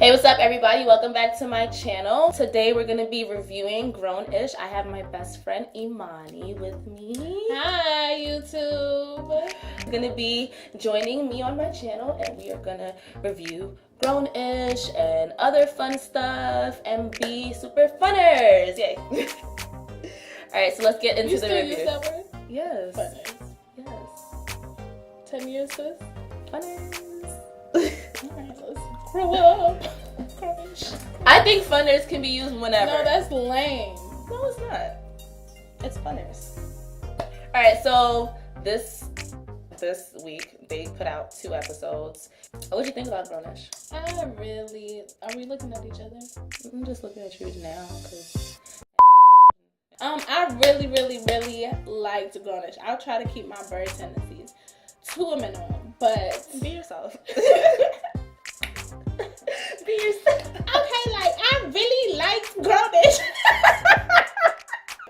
Hey, what's up everybody? Welcome back to my channel. Today we're gonna be reviewing Grown-ish. I have my best friend Imani with me. Hi YouTube. She's gonna be joining me on my channel and we are gonna review Grown-ish and other fun stuff and be super funners. Yay. Alright, so let's get into the review. Use that word? Yes. Funners. Yes. 10 years sis? Funners. Alright, let's grow up. I think funners can be used whenever. No, that's lame. No, it's not. It's funners. Alright, so this week they put out 2 episodes. What do you think about Grown-ish? Are we looking at each other? I'm just looking at you now because I really liked Grown-ish. I'll try to keep my bird tendencies to a minimum, but be yourself. be yourself. Okay, like I really liked Grown-ish.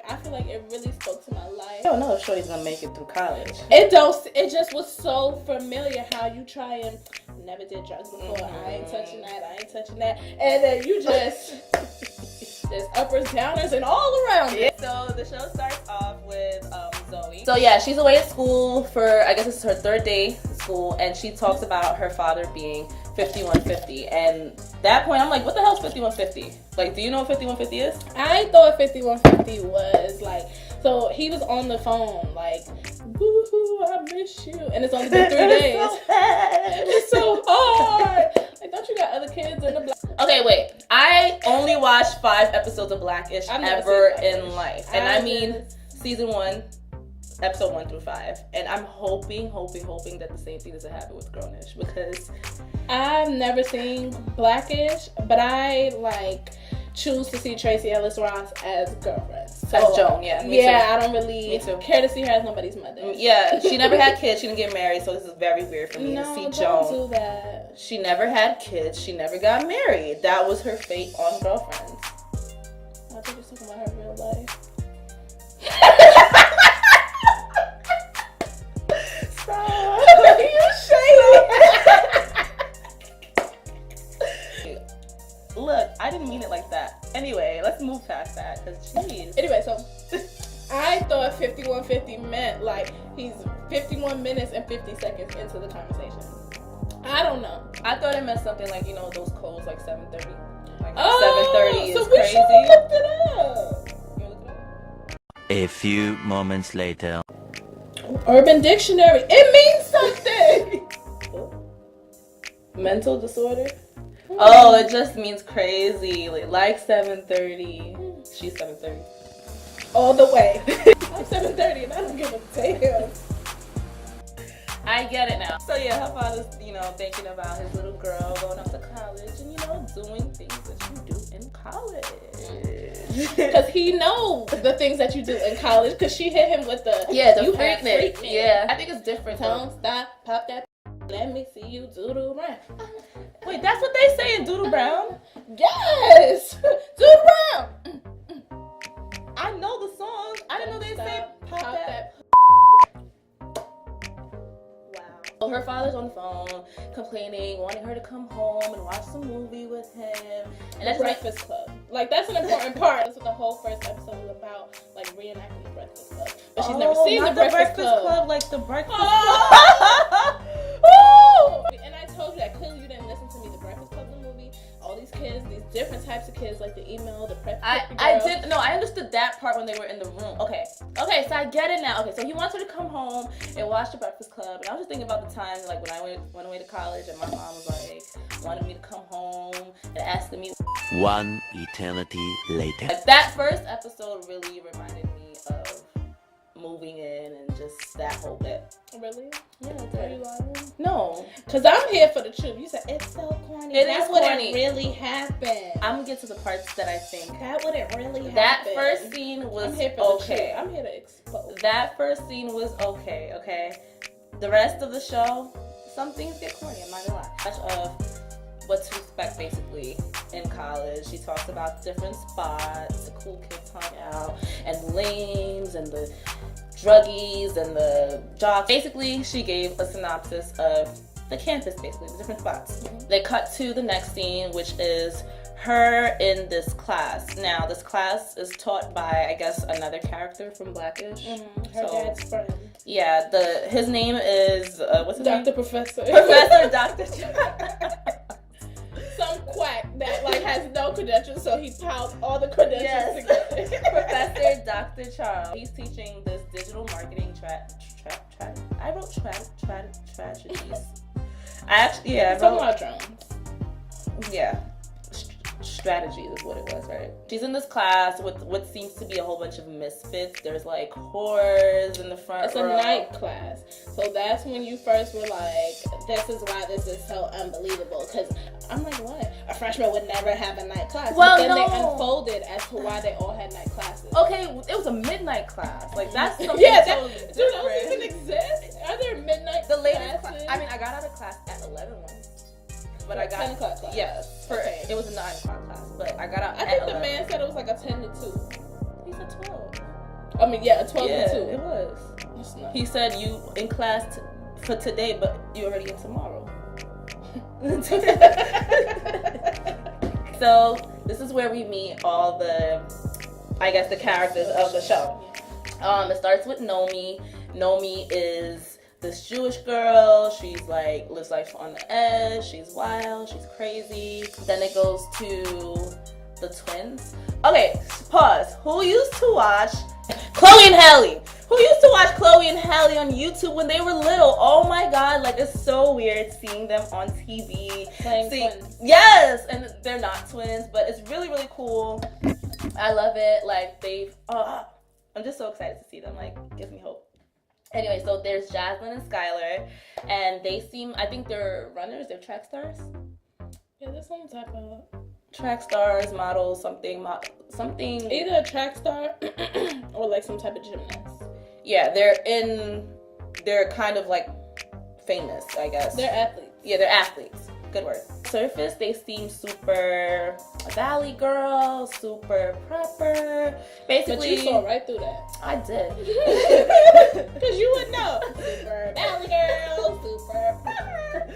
I feel like it really spoke to my life. I don't know if Shorty's gonna make it through college. It just was so familiar how you try and never did drugs before. Mm-hmm. I ain't touching that. And then you just there's uppers, downers, and all around it. So the show starts off with Zoe. So yeah, she's away at school for, I guess it's her 3rd day at school, and she talks about her father being 5150. And that point, I'm like, what the hell's 5150? Like, do you know what 5150 is? I thought 5150 was like, so he was on the phone like, woohoo, I miss you. And it's only been 3 days. It's so hard. Like, don't you got other kids in the block? Okay, wait. I only watched 5 episodes of Blackish ever in life. And I mean, season 1, episode 1 through 5. And I'm hoping that the same thing doesn't happen with Grown-ish, because I've never seen Blackish, but I choose to see Tracy Ellis Ross as girlfriend. So, as Joan, yeah. Me too. I don't really care to see her as nobody's mother. Yeah, she never had kids. She didn't get married, so this is very weird for me to see Joan. Don't do that. She never had kids. She never got married. That was her fate on Girlfriends. I think you're talking about her real life. Stop. You shady. Look, I didn't mean it like that. Anyway, let's move past that, because jeez. Anyway, so I thought 5150 meant like he's 51 minutes and 50 seconds into the conversation. I don't know. I thought it meant something like, you know, those codes like 7:30. Like 7:30 is so crazy. So we looked it up. You looked it up? A few moments later. Urban Dictionary. It means something. Mental disorder? Oh, it just means crazy. Like 7:30. She's 7:30. All the way. I'm 7:30 and I don't give a damn. I get it now. So yeah, her father's, you know, thinking about his little girl going off to college and, you know, doing things that you do in college. Because he knows the things that you do in college, because she hit him with the freaknik. Yeah, I think it's different. Don't stop, pop that, let me see you doodle round. Wait, that's what they say in Doodle Brown? Yes! Doodle Brown! I know the song. I didn't know they say pop that. Wow. Her father's on the phone complaining, wanting her to come home and watch some movie with him. And that's Breakfast Club. Like, that's an important part. That's what the whole first episode was about, like reenacting the Breakfast Club. But she's never seen the Breakfast Club. Like the Breakfast Club. Oh! And I told you that clearly you didn't listen to me. The Breakfast Club, the movie, all these kids, these different types of kids, like the email, the prep. I understood that part when they were in the room. Okay, so I get it now. Okay, so he wants her to come home and watch the Breakfast Club, and I was just thinking about the time like when I went away to college and my mom was like wanted me to come home and asking me. 1 eternity later. Like, that first episode really reminded me of moving in and just that whole bit. Really? Yeah, it Are did. you lying? No. Because I'm here for the truth. You said it's so corny. It That's is what corny. it really happened. I'm gonna get to the parts that I think. That what it really happened. That first scene was I'm here for okay. The truth. I'm here to expose. That first scene was okay. The rest of the show, some things get corny, I'm not gonna lie. Much of what to expect basically in college. She talks about different spots, the cool kids hung out, and the lames, and the druggies, and the jocks. Basically, she gave a synopsis of the campus, basically, the different spots. They cut to the next scene, which is her in this class. Now, this class is taught by, I guess, another character from Blackish. Her dad's friend. Yeah, his name is, what's his name? Dr. Professor. Professor Dr. Some quack that like has no credentials, so he piled all the credentials together. Professor Dr. Charles. He's teaching this digital marketing I wrote tragedies. Talking about drones. Yeah. Strategy is what it was, right? She's in this class with what seems to be a whole bunch of misfits. There's like whores in the front It's row. a night class. So that's when you first were like, this is why this is so unbelievable. Because I'm like, what? A freshman would never have a night class. Well, but then no. they unfolded as to why they all had night classes. Okay, it was a midnight class. Like, that's something totally different. Do those even exist? Are there midnight The latest classes? I mean, I got out of class at 11 once. But I got 10 o'clock class. Yes, Okay. it was a 9 o'clock class, but I got out. I think the man said it was like a 10 to 2. He said 12. I mean, yeah, a 12 Yeah, to 2. it was. It's not. He said you in class for today, but you already in tomorrow. So this is where we meet all the, I guess, the characters of the show. It starts with Nomi. Nomi is this Jewish girl. She's like lives life on the edge. She's wild. She's crazy. Then it goes to the twins. Okay, pause. Who used to watch Chloe and Halle? Who used to watch Chloe and Halle on YouTube when they were little? Oh my god, like it's so weird seeing them on TV. Playing twins. Yes, and they're not twins, but it's really, really cool. I love it. Like I'm just so excited to see them. Like, gives me hope. Anyway, so there's Jasmine and Skylar, and they seem, I think they're runners, they're track stars. Yeah, there's some type of Track stars, models, something. either a track star or like some type of gymnast. Yeah, they're kind of like famous, I guess. They're athletes. Yeah, they're athletes. Good word. Surface, they seem super valley girl, super proper. Basically, But you saw right through that. I did. Because you would know. Super valley girl, super proper.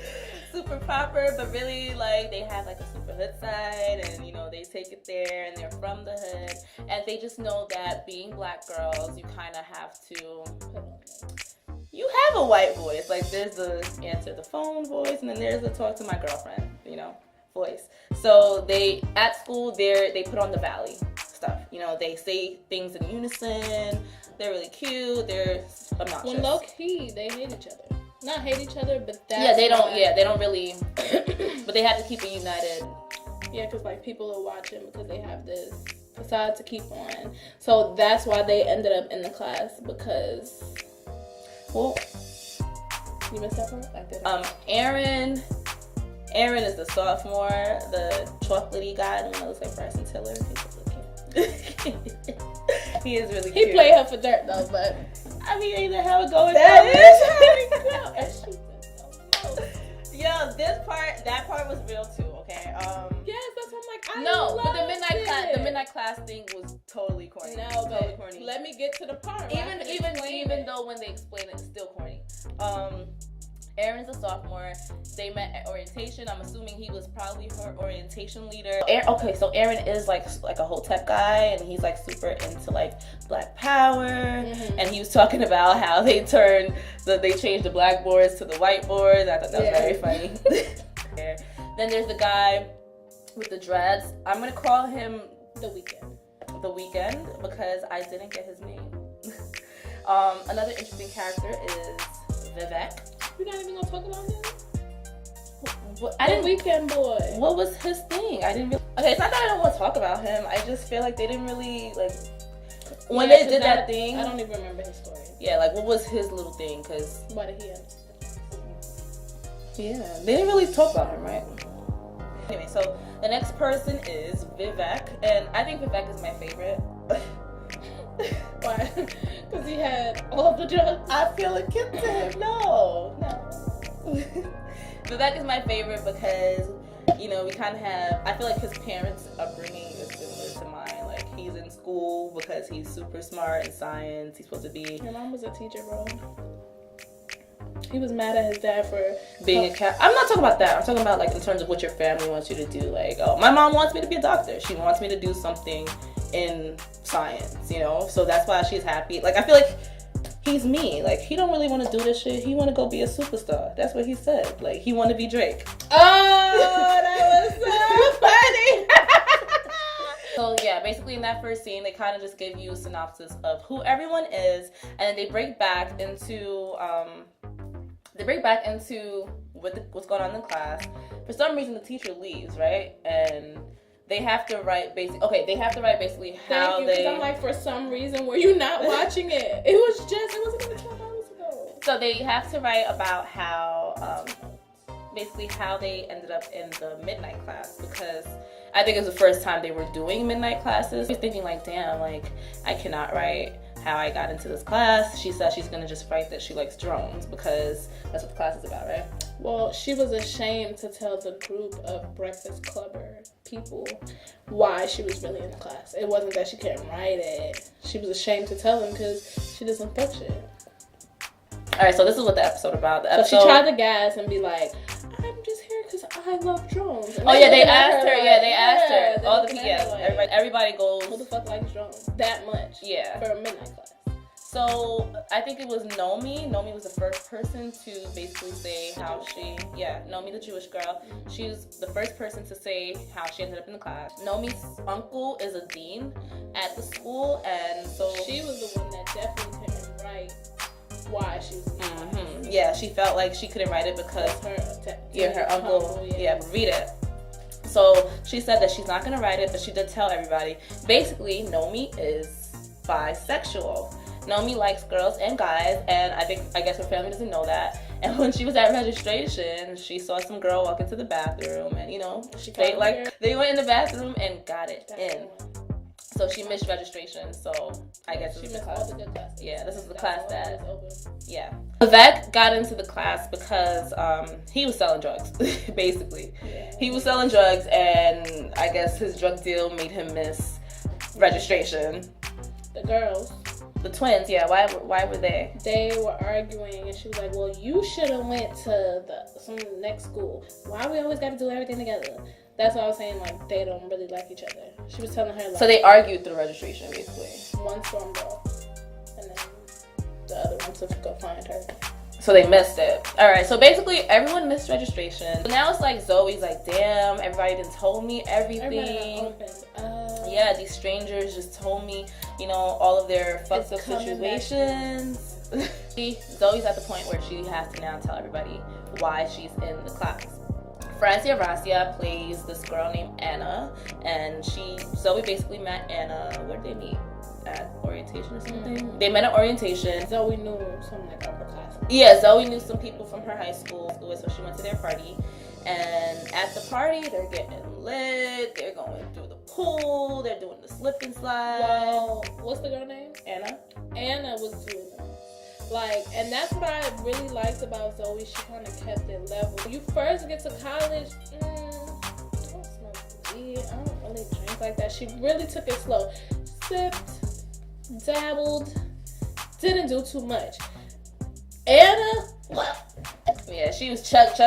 Super proper, but really like they have like a super hood side, and you know they take it there, and they're from the hood, and they just know that being black girls, you kind of have to. You have a white voice, like there's the answer the phone voice, and then there's the talk to my girlfriend, you know, voice. So they at school they put on the valley stuff, you know, they say things in unison. They're really cute. They're obnoxious. When low key, they hate each other. Not hate each other, but that's they don't. why. Yeah, they don't really. But they have to keep it united. Yeah, because like people are watching because they have this facade to keep on. So that's why they ended up in the class because. Well, You missed that part? I did. Aaron is the sophomore, the chocolatey guy, the one that looks like Bryson Tiller. He's really cute. He is really cute. He played her for dirt though, but I mean, ain't that how it goes? that is how it go. And she did so much. Yo, that part was real too. Okay. Yes, that's what I'm like. I No, but the loved it. midnight class thing was totally corny. No, totally but corny. let me get to the part. Even though when they explain it, it's still corny. Aaron's a sophomore. They met at orientation. I'm assuming he was probably her orientation leader. Okay, so Aaron is like a Hotep guy, and he's like super into like Black Power. Mm-hmm. And he was talking about how they changed the blackboards to the whiteboards. I thought that was very funny. Then there's the guy with the dreads. I'm gonna call him The Weeknd because I didn't get his name. Another interesting character is Vivek. You're not even gonna talk about him? I didn't. Weekend boy. What was his thing? I didn't really. Okay, it's not that I don't want to talk about him. I just feel like they didn't really like when they did that thing. I don't even remember his story. Yeah, like what was his little thing? Cause Why did he end? yeah, they didn't really talk about him, right? Anyway, so the next person is Vivek, and I think Vivek is my favorite. Why? Because he had all of the drugs. I feel akin to him. No. Vivek is my favorite because, you know, we kind of have, I feel like his parents' upbringing is similar to mine. Like, he's in school because he's super smart in science. He's supposed to be. Your mom was a teacher, bro. He was mad at his dad for being a cat. I'm not talking about that. I'm talking about like in terms of what your family wants you to do. Like, oh, my mom wants me to be a doctor. She wants me to do something in science, you know? So that's why she's happy. Like, I feel like he's me. Like, he don't really want to do this shit. He want to go be a superstar. That's what he said. Like, he want to be Drake. Oh, that was so funny. So yeah, basically in that first scene, they kind of just give you a synopsis of who everyone is, and then they break back into what's going on in the class. For some reason, the teacher leaves, right? And they have to write basically how they. I'm like, for some reason, were you not watching it? It wasn't even 12 hours ago. So they have to write about how, basically how they ended up in the midnight class, because I think it was the first time they were doing midnight classes. I was thinking like, damn, like I cannot write how I got into this class. She said she's gonna just write that she likes drones because that's what the class is about, right? Well, she was ashamed to tell the group of Breakfast Clubber people why she was really in the class. It wasn't that she couldn't write it. She was ashamed to tell them because she doesn't fuck shit. All right, so this is what the episode about. So she tried to gas and be like, I'm just here because I love drones. And they asked her. Yeah, they asked her. All the like, everybody goes. Who the fuck likes drones that much? Yeah. For a midnight class. So I think it was Nomi. Nomi was the first person to basically say how she, Nomi, the Jewish girl. She was the first person to say how she ended up in the class. Nomi's uncle is a dean at the school, and so she was the one that definitely couldn't write why she was. Mm-hmm. Yeah, she felt like she couldn't write it because her uncle. Read it. So she said that she's not gonna write it, but she did tell everybody. Basically, Nomi is bisexual. Nomi likes girls and guys, and I guess her family doesn't know that. And when she was at registration, she saw some girl walk into the bathroom, and they went in the bathroom and got it in. So she missed registration. So I guess she missed all the good classes. Yeah, this is the class that. Yeah. Vivek got into the class because he was selling drugs, basically. Yeah. He was selling drugs, and I guess his drug deal made him miss registration. The girls. The twins, yeah. Why were they? They were arguing, and she was like, "Well, you should have went to some next school. Why we always got to do everything together?" That's what I was saying. Like, they don't really like each other. She was telling her. Like, so they argued through registration, basically. One stormed off, and then the other one took to go find her. So they missed it. All right. So basically, everyone missed registration. So now it's like Zoe's like, "Damn, everybody didn't told me everything." Yeah, these strangers just told me, you know, all of their fucked up situations. Zoe's at the point where she has to now tell everybody why she's in the class. Francia Racia plays this girl named Anna, and Zoe basically met Anna. Where did they meet? At orientation or something? Mm-hmm. They met at orientation. Zoe knew some like upper class. Yeah, Zoe knew some people from her high school, so she went to their party. And at the party, they're getting lit. They're going through the pool. They're doing the slip and slide. Well, what's the girl name? Anna. Anna was doing that. Like, and that's what I really liked about Zoe. She kind of kept it level. You first get to college, I don't smoke weed. I don't really drink like that. She really took it slow. Sipped, dabbled, didn't do too much. Anna, well, yeah, she was chug.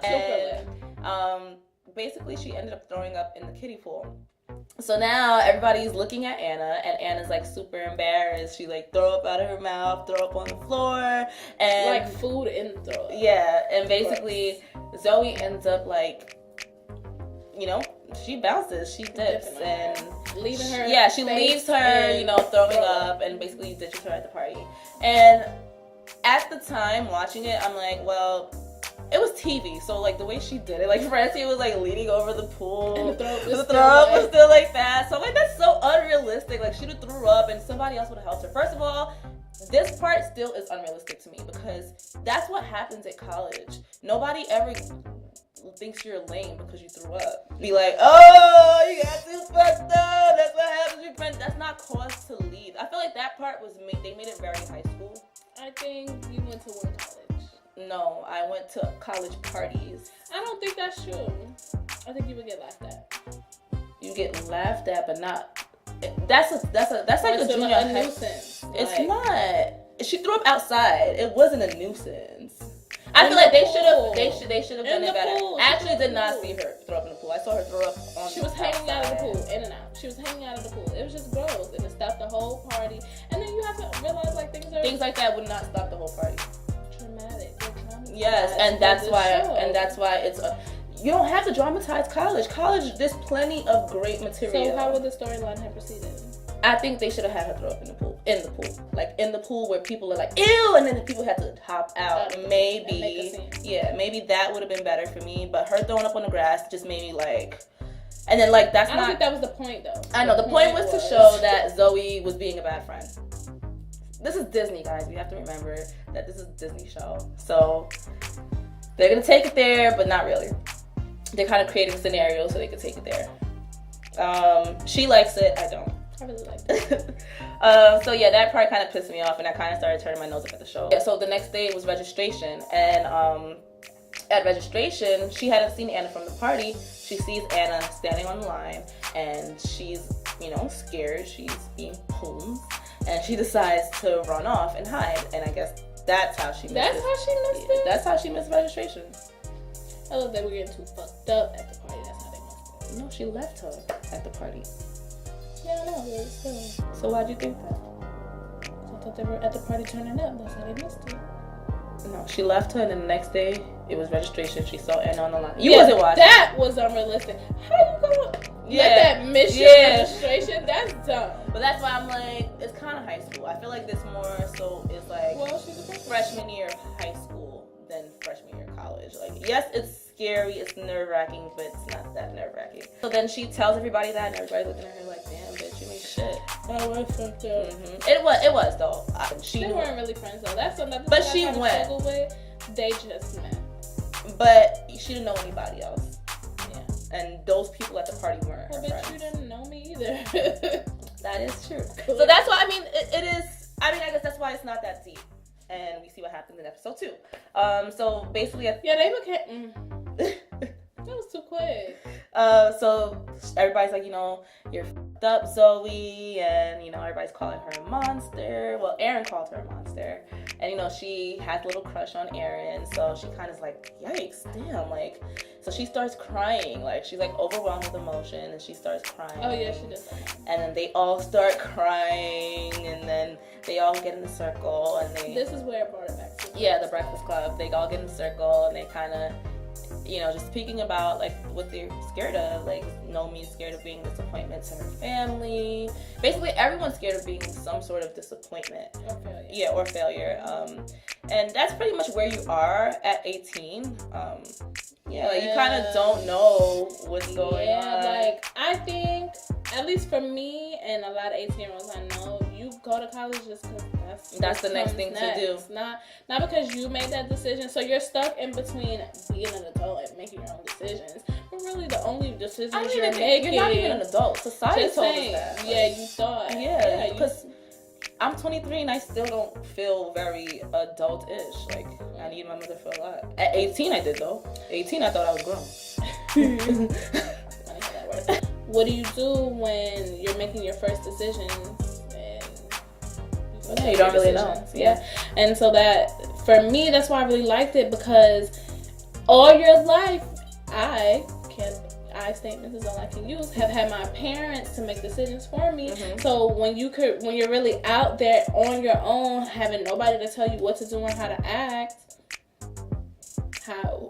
And basically she ended up throwing up in the kiddie pool. So now everybody's looking at Anna, and Anna's like super embarrassed. She like throw up out of her mouth, throw up on the floor, and like food in the throat. Yeah, and basically Zoe ends up like, you know, she bounces, she dips, and leaving her. Yeah, she leaves her, you know, throwing up, and basically ditches her at the party. And at the time watching it, I'm like, well, it was TV, so like the way she did it, like Francia was like leaning over the pool, and the throw up was still like that. So I'm like, that's so unrealistic. Like, she'd have threw up and somebody else would have helped her. First of all, this part still is unrealistic to me because that's what happens at college. Nobody ever thinks you're lame because you threw up. Be like, oh, you got too fucked up. That's what happens with your friends. That's not cause to leave. I feel like that part was they made it very high school. I think you went to one college. No, I went to college parties. I don't think that's true. I think you would get laughed at. You get laughed at, but not. That's like a junior high. nuisance. It's not. she threw up outside. It wasn't a nuisance. I feel like they should have done it better. I actually did not see her throw up in the pool. I saw her throw up on. She was hanging out of the pool, in and out. She was hanging out of the pool. It was just gross, and it stopped the whole party. And then you have to realize like things like that would not stop the whole party. Traumatic. Yes, and that's why it's you don't have to dramatize college. College, there's plenty of great material. So how would the storyline have proceeded? I think they should have had her throw up in the pool. Like in the pool where people are like, ew, and then the people had to hop out. Maybe that would have been better for me. But her throwing up on the grass just made me like, and then like I don't think that was the point though. I know the point was to show that Zoe was being a bad friend. This is Disney, guys. We have to remember that this is a Disney show. So they're gonna take it there, but not really. They're kind of creating a scenario so they can take it there. She likes it. I don't. I really liked it. So yeah, that part kind of pissed me off, and I kind of started turning my nose up at the show. Yeah, so the next day was registration, and at registration, she hadn't seen Anna from the party. She sees Anna standing on the line, and she's, scared. She's being pulled, and she decides to run off and hide. And I guess that's how she missed it. That's how she missed registration. I love that we're getting too fucked up at the party. That's how they missed it. No, she left her at the party. Yeah, I know, but still. So why'd you think that? I thought they were at the party turning up. That's how they missed it. No, she left her, and then the next day, it was registration. She saw Anna on the line. You wasn't watching. That was unrealistic. How you gonna let that miss your registration? That's dumb. But that's why I'm like, it's kind of high school. I feel like this more so is like she's a freshman year of high school than freshman year of college. Like, yes, it's scary, it's nerve-wracking, but it's not that nerve-wracking. So then she tells everybody that, and everybody's looking at her like, damn, bitch, you ain't shit. That was fucked up. Mm-hmm. It was though. They weren't really friends though. That's another thing. But she went. With. They just met. But she didn't know anybody else. Yeah. And those people at the party weren't her friends. But you didn't know me either. That is true. So that's why, it is, I guess that's why it's not that deep. And we see what happens in episode 2. So basically, they became. That was too quick. So everybody's like, you're f***ed up, Zoe, and everybody's calling her a monster. Well, Aaron called her a monster, and she has a little crush on Aaron. So she kind of like, yikes, damn, like. So she starts crying, like she's like overwhelmed with emotion, and she starts crying. Oh yeah, she does. And then they all start crying, and then they all get in a circle, and they. This is where it brought it back to. Yeah, the Breakfast Club. They all get in a circle, and they kind of, just speaking about like what they're scared of. Like Nomi's scared of being a disappointment to her family. Basically, everyone's scared of being some sort of disappointment. Or failure. Yeah, or failure. And that's pretty much where you are at 18. Like you kind of don't know what's going on. Yeah, like I think, at least for me and a lot of 18-year-olds I know, you go to college just because that's the next thing to do. Not because you made that decision. So you're stuck in between being an adult and making your own decisions. But really, the only decisions you're making. You're not even an adult. Society told us that. Yeah, you thought. Yeah, because I'm 23 and I still don't feel very adult-ish. Like, I need my mother for a lot. At 18, I did, though. 18, I thought I was grown. Funny how that works. What do you do when you're making your first decisions and you don't really know? Yeah. And so that, for me, that's why I really liked it, because all your life, I statements is all I can use, have had my parents to make decisions for me. Mm-hmm. So when you're really out there on your own, having nobody to tell you what to do and how to act,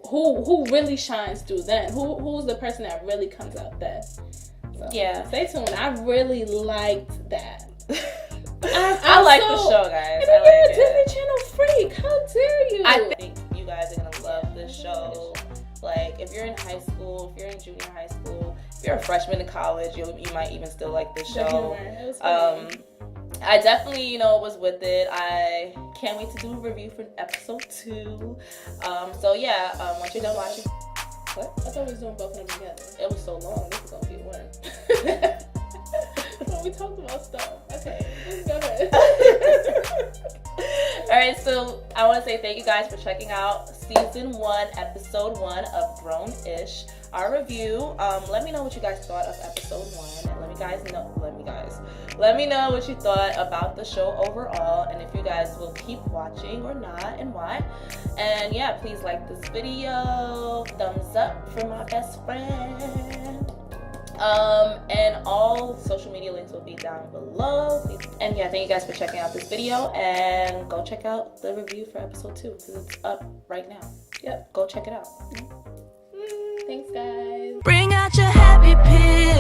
who really shines through then? Who's the person that really comes out then? So, yeah. Stay tuned. I really liked that. I like the show, guys. And you're a Disney Channel freak. How dare you? I think you guys are gonna love this show. Like, if you're in high school, if you're in junior high school, if you're a freshman in college, you might even still like this show. I definitely, was with it. I can't wait to do a review for episode 2. So yeah, once you're done watching. What? I thought we was doing both of them together. It was so long. This is gonna be one. Well, we talked about stuff. Okay, let's go ahead. Alright, so I want to say thank you guys for checking out season 1, episode 1 of Grown-ish. our review. Let me know what you guys thought of episode 1, and let me know what you thought about the show overall, and if you guys will keep watching or not, and why. And yeah, please like this video, thumbs up for my best friend. And all social media links will be down below. And yeah, thank you guys for checking out this video, and go check out the review for episode 2 because it's up right now. Yep, go check it out. Thanks, guys. Bring out your happy pill.